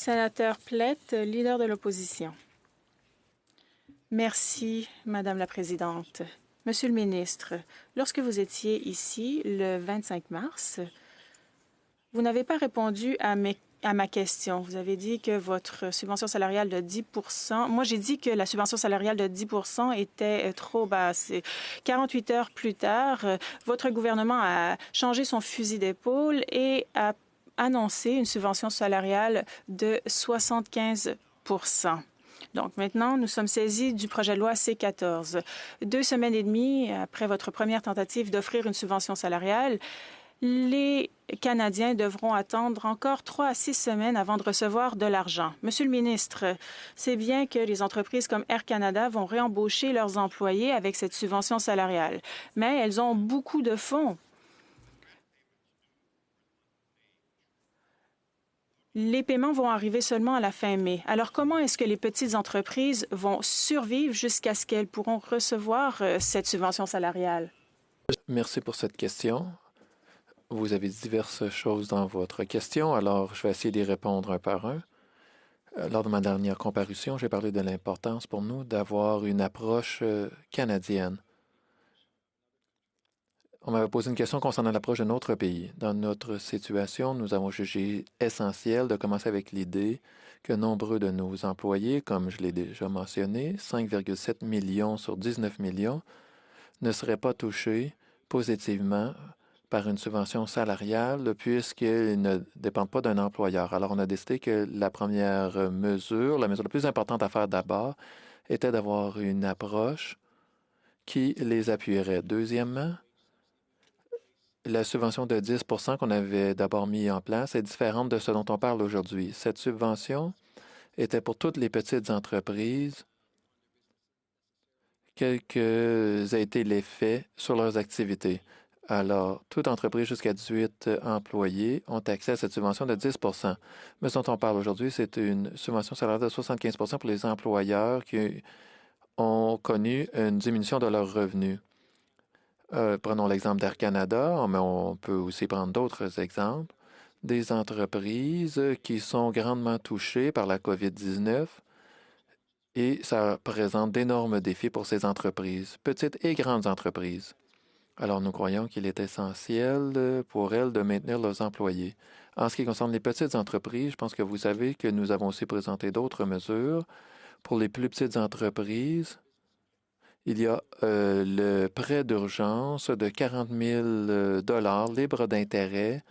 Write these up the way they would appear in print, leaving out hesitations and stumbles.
Sénateur Plett, leader de l'opposition. Merci, Madame la Présidente. Monsieur le ministre, lorsque vous étiez ici le 25 mars, vous n'avez pas répondu à ma question. Vous avez dit que votre subvention salariale de 10 moi, j'ai dit que la subvention salariale de 10 était trop basse. 48 heures plus tard, votre gouvernement a changé son fusil d'épaule et a annoncé une subvention salariale de 75 Donc maintenant, nous sommes saisis du projet de loi C-14. 2 semaines et demie après votre première tentative d'offrir une subvention salariale, les Canadiens devront attendre encore 3 à 6 semaines avant de recevoir de l'argent. Monsieur le ministre, c'est bien que les entreprises comme Air Canada vont réembaucher leurs employés avec cette subvention salariale, mais elles ont beaucoup de fonds. Les paiements vont arriver seulement à la fin mai. Alors, comment est-ce que les petites entreprises vont survivre jusqu'à ce qu'elles pourront recevoir cette subvention salariale? Merci pour cette question. Vous avez diverses choses dans votre question, alors je vais essayer d'y répondre un par un. Lors de ma dernière comparution, j'ai parlé de l'importance pour nous d'avoir une approche canadienne. On m'avait posé une question concernant l'approche de notre pays. Dans notre situation, nous avons jugé essentiel de commencer avec l'idée que nombreux de nos employés, comme je l'ai déjà mentionné, 5,7 millions sur 19 millions, ne seraient pas touchés positivement par une subvention salariale puisqu'ils ne dépendent pas d'un employeur. Alors, on a décidé que la mesure la plus importante à faire d'abord, était d'avoir une approche qui les appuierait. Deuxièmement, la subvention de 10 qu'on avait d'abord mis en place est différente de ce dont on parle aujourd'hui. Cette subvention était pour toutes les petites entreprises, quels que aient été les faits sur leurs activités. Alors, toute entreprise jusqu'à 18 employés ont accès à cette subvention de 10 Mais ce dont on parle aujourd'hui, c'est une subvention salariale de 75 pour les employeurs qui ont connu une diminution de leurs revenus. Prenons l'exemple d'Air Canada, mais on peut aussi prendre d'autres exemples. Des entreprises qui sont grandement touchées par la COVID-19 et ça présente d'énormes défis pour ces entreprises, petites et grandes entreprises. Alors, nous croyons qu'il est essentiel pour elles de maintenir leurs employés. En ce qui concerne les petites entreprises, je pense que vous savez que nous avons aussi présenté d'autres mesures. Pour les plus petites entreprises, il y a le prêt d'urgence de 40 000 libre d'intérêt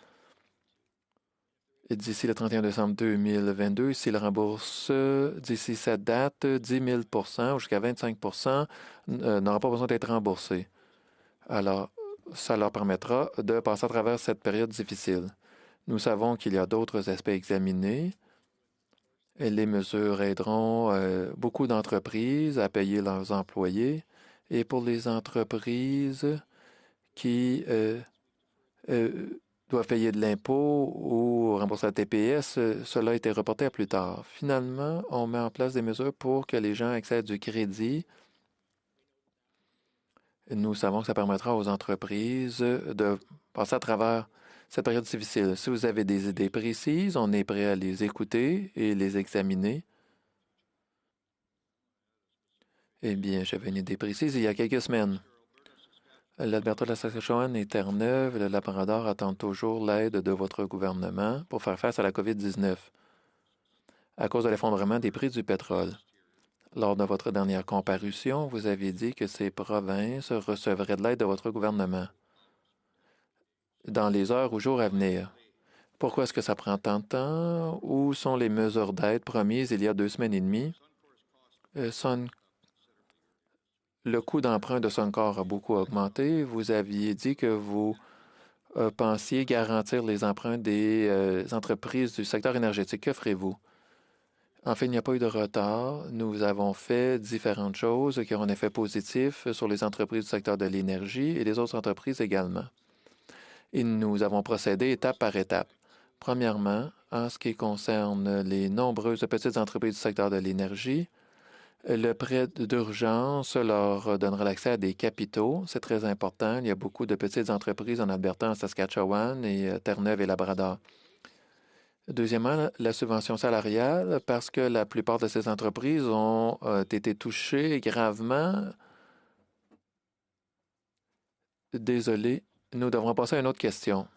d'ici le 31 décembre 2022. S'ils remboursent d'ici cette date, 10 000 ou jusqu'à 25 n'aura pas besoin d'être remboursé. Alors, ça leur permettra de passer à travers cette période difficile. Nous savons qu'il y a d'autres aspects examinés. Et les mesures aideront beaucoup d'entreprises à payer leurs employés. Et pour les entreprises qui doivent payer de l'impôt ou rembourser la TPS, cela a été reporté à plus tard. Finalement, on met en place des mesures pour que les gens accèdent du crédit. Nous savons que ça permettra aux entreprises de passer à travers cette période difficile. Si vous avez des idées précises, on est prêt à les écouter et les examiner. Eh bien, j'avais une idée précise il y a quelques semaines. L'Alberta, la Saskatchewan et Terre-Neuve et le Labrador attendent toujours l'aide de votre gouvernement pour faire face à la COVID-19 à cause de l'effondrement des prix du pétrole. Lors de votre dernière comparution, vous avez dit que ces provinces recevraient de l'aide de votre gouvernement dans les heures ou jours à venir. Pourquoi est-ce que ça prend tant de temps? Où sont les mesures d'aide promises il y a 2 semaines et demie? Le coût d'emprunt de Suncor a beaucoup augmenté. Vous aviez dit que vous pensiez garantir les emprunts des entreprises du secteur énergétique. Que ferez-vous? En fait, il n'y a pas eu de retard. Nous avons fait différentes choses qui ont un effet positif sur les entreprises du secteur de l'énergie et les autres entreprises également. Et nous avons procédé étape par étape. Premièrement, en ce qui concerne les nombreuses petites entreprises du secteur de l'énergie, le prêt d'urgence leur donnera l'accès à des capitaux. C'est très important. Il y a beaucoup de petites entreprises en Alberta, en Saskatchewan et Terre-Neuve et Labrador. Deuxièmement, la subvention salariale, parce que la plupart de ces entreprises ont été touchées gravement. Désolé, nous devrons passer à une autre question.